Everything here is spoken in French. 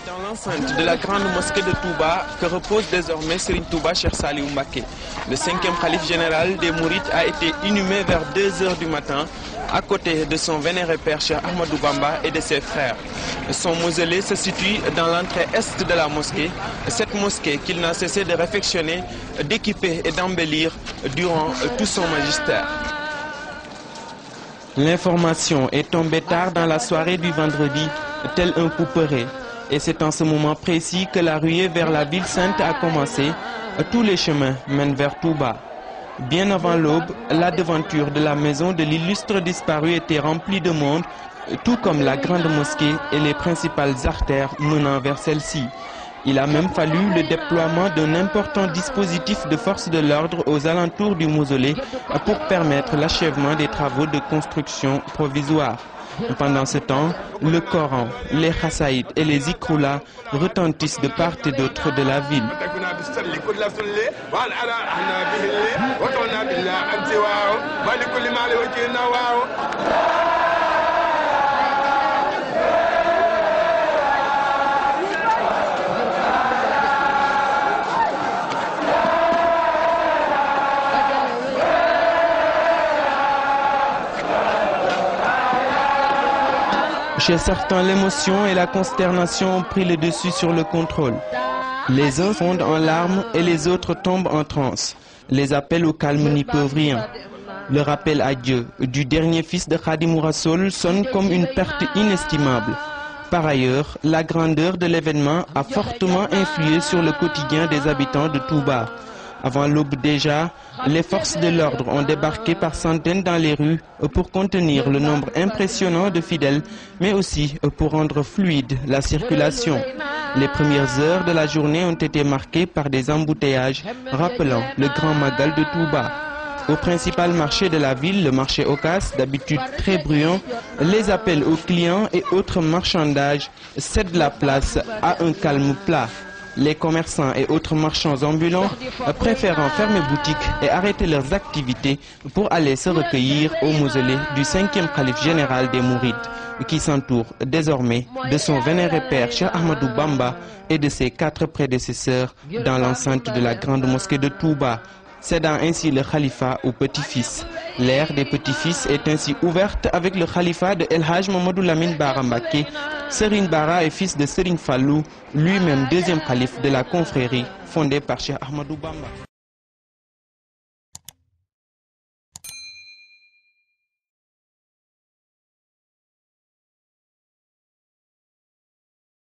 dans l'enceinte de la grande mosquée de Touba que repose désormais Serigne Touba Cheikh Saliou Mbacké. Le 5e khalife général des Mourides a été inhumé vers 2 h du matin à côté de son vénéré père Cheikh Ahmadou Bamba et de ses frères. Son mausolée se situe dans l'entrée est de la mosquée, cette mosquée qu'il n'a cessé de réfectionner, d'équiper et d'embellir durant tout son magistère. L'information est tombée tard dans la soirée du vendredi, tel un couperet. Et c'est en ce moment précis que la ruée vers la ville sainte a commencé. Tous les chemins mènent vers Touba. Bien avant l'aube, la devanture de la maison de l'illustre disparu était remplie de monde, tout comme la grande mosquée et les principales artères menant vers celle-ci. Il a même fallu le déploiement d'un important dispositif de force de l'ordre aux alentours du mausolée pour permettre l'achèvement des travaux de construction provisoire. Pendant ce temps, le Coran, les Khassaïd et les Zikroula retentissent de part et d'autre de la ville. Chez certains, l'émotion et la consternation ont pris le dessus sur le contrôle. Les uns fondent en larmes et les autres tombent en transe. Les appels au calme n'y peuvent rien. Le rappel à Dieu du dernier fils de Khadimou Rassoul sonne comme une perte inestimable. Par ailleurs, la grandeur de l'événement a fortement influé sur le quotidien des habitants de Touba. Avant l'aube déjà, les forces de l'ordre ont débarqué par centaines dans les rues pour contenir le nombre impressionnant de fidèles, mais aussi pour rendre fluide la circulation. Les premières heures de la journée ont été marquées par des embouteillages, rappelant le grand Magal de Touba. Au principal marché de la ville, le marché Ocass, d'habitude très bruyant, les appels aux clients et autres marchandages cèdent la place à un calme plat. Les commerçants et autres marchands ambulants préférant fermer boutique et arrêter leurs activités pour aller se recueillir au mausolée du 5e khalife général des Mourides, qui s'entoure désormais de son vénéré père Cheikh Ahmadou Bamba et de ses 4 prédécesseurs dans l'enceinte de la grande mosquée de Touba, cédant ainsi le khalifa au petit-fils. L'ère des petits-fils est ainsi ouverte avec le khalifa de El Hadj Mamadou Lamine Bara Mbacké. Serigne Bara est fils de Serigne Fallou, lui-même 2e khalife de la confrérie fondée par Cheikh Ahmadou Bamba.